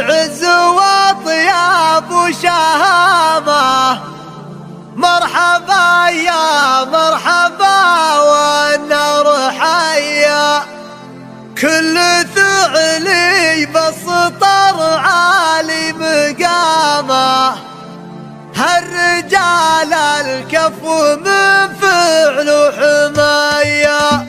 عز وطياب وشهامة. مرحبا يا مرحبا والنار حيا، كل ثعلي بالسطر عالي مقامه. هالرجال الكفو من فعل وحماية.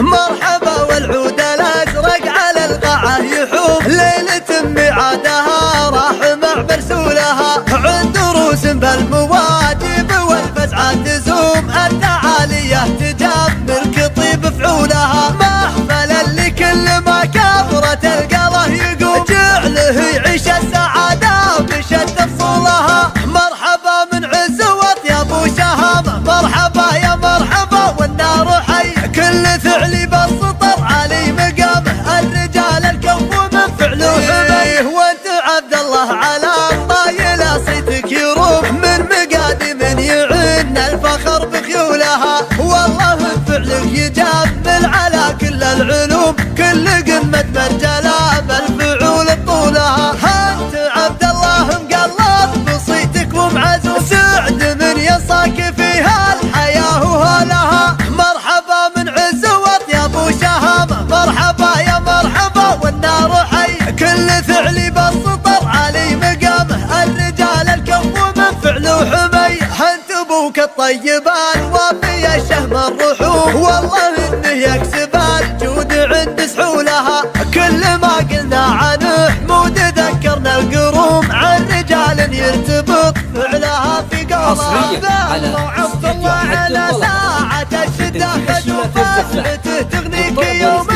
مرحبا والعود الازرق على القاعة يحوم، ليلة ميعادها راح مع برسولها. عند روس بالمواجب والفزعة تزوم، التعالية تجمل كطيب فعولها. محفلا لكل ما كبرت القله يقوم، جعله يعيش السعادة بشد فصولها. مرحبا من عز وطياب وشهامة، مرحبا يا مرحبا والنار حي، كل ثعلي بالسطر علي مقامه. الرجال الكفو من فعله حميه، وانت عبد الله على الطايلة صيتك يروم، من مقادم يعن الفخر بخيولها. والله فعلك يجمل على كل العلوم، كل قمة مرجلة بالفعول بطولها. انت عبد الله مقلط بصيتك ومعزوم، سعد من يصاك فيها الحياة وهلها. مرحبا من عز وطياب وشهامة، مرحبا يا مرحبا والنار حي، كل ثعلي بالسطر علي مقامه. الرجال الكفو من فعله حمي، انت ابوك الطيبان وفي الشهم الرحوم. والله انه يكسب الجود عند سحولها، كل ما قلنا عن حمود ذكرنا القروم. عن رجال يرتبط فعلها في قولها. عبد الله على ساعة الشدة خدوا فسحته، تغنيك يوم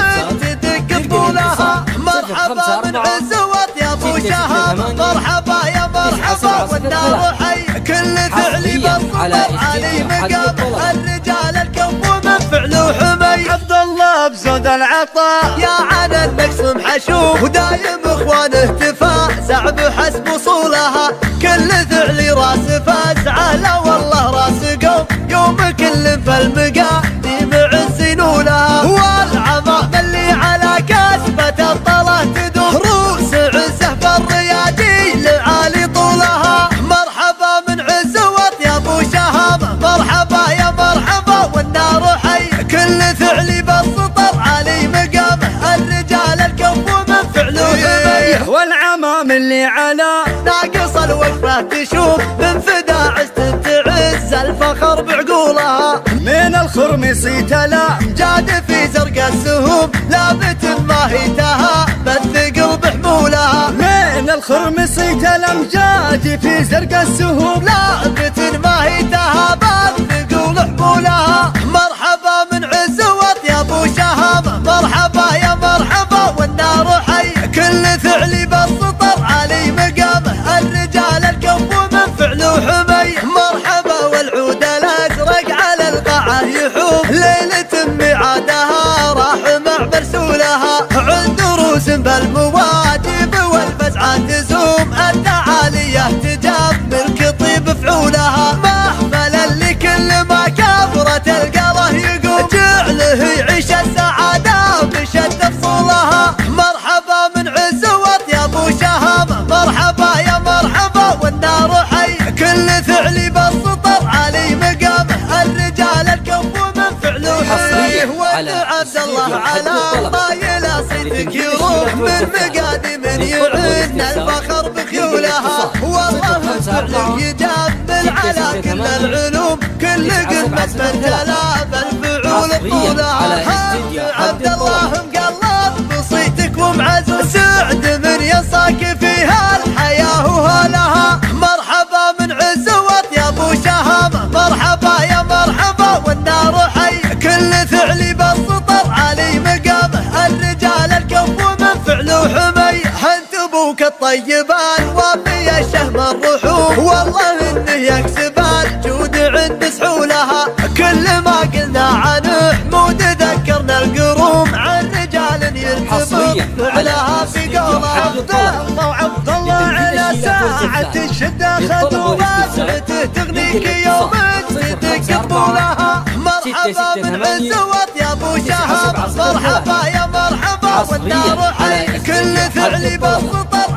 تدق طولها. مرحبا من عز وطياب وشهامة، مرحبا يا مرحبا والنار حي، كل ثعلي بالسطر علي مقامه. الرجال الكفو من فعله حمي. عبد الله بزود العطاء يا عن المقسم حشوم، ودايم اخوانه تفاسع بحسب وصولها. كل ثعلي راس فزعه، لا والله راس قوم، يوم كل فالمقاديم عز نولها. والعظام اللي على كسبة الطلة تدوم، روس عزه بالرياجيل عالي طولها. مرحبا من عز وطياب وشهامة، مرحبا يا مرحبا والنار حي، كل ثعلي بالسطر علي مقامه. الرجال الكفو من فعله حميه، والعمام اللي على ناقص الوقفة تشوف، من فدا عزة تعز الفخر بعقولها. من الخرميصي تلام جاد في زرق السهوم، لابت ما هيتها بالثقل بحمولها. من الخرميصي تلام جاد في زرق السهوم، لابت ما هيتها بالثقل حمولها. مرحبا من عز وطياب وشهامة، مرحبا يا مرحبا والنار حي، كل ثعلي بالسطر علي مقامه. الرجال الكفو من فعله حمي. مرحبا والعود الازرق على القاعة يحوم، ليلة ميعادها راح مع برسولها. عند روس بالمواجب والفزعة تزوم، التعالية تجمل كطيب فعولها. محفلا لكل ما كبرت القله يقوم، جعله يعيش السعادة بشد فصولها. مرحبا من عز وطياب وشهامة، مرحبا يا مرحبا والنار حي، كل ثعلي بالسطر علي مقامه. الرجال الكفو من فعله حميه، وانت عبد الله على طايلة صيتك يروح، من مقادم يعن الفخر بخيولها. والله فعلك يجمل على كل العلوم، كل قمة مرتلى بالفعول طولها. عبد الله مقلط بصيتك ومعزوم، سعد من يصاك فيها الحياة وهلها. مرحبا من عز وطياب وشهامة، مرحبا يا مرحبا والنار حي، كل ثعلي بالسطر علي مقامه. الرجال الكفو من فعله حمي، انت ابوك الطيبان وفي الشهم الرحوم. والله انه يكسب الجود عند سحولها، كل ما قلنا عن حمود ذكرنا القروم. عن رجال يرتبط فعلها في قولها. عبد الله وعبد الله على ساعة الشدة خدوا فسحته، تغنيك يوم تدق طولها. مرحبا من عز وطياب وشهامة، مرحبا يا مرحبا والنار حي، كل ثعلي بالسطر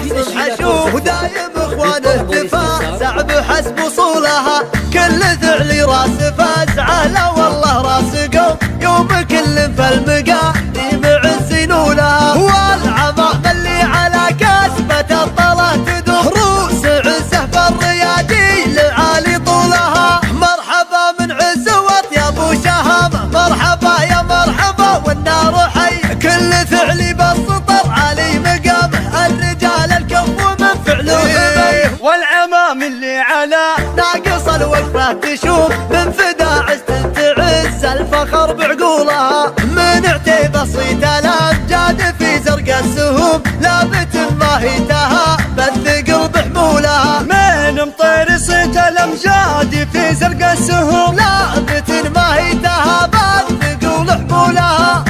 الصبح اشوف ودايم اخوانه تفازع بحسب وصولها، كل ذعلي راس فازعه لا والله راس قوم يوم كل فالمقاديم عز نولها، والعظام اللي على كسبة الطلا تدوم روس عزه بالريادي لعالي طولها. مرحبا من عز واطيب وشهامه، مرحبا يا مرحبا والنار حي، كل ثعلي بالسطر علي مقامه، الرجال الكف ومن فعله والعمام اللي على ناقص الوقفه تشوف من فدا عز تعز الفخر بعقولها، من عتيبه صيت الامجاد في زرق السهوم لابت ما هيتها بالثقل بحمولها، من مطير صيت الامجاد في زرق السهوم لابت ما هيتها بالثقل حمولها،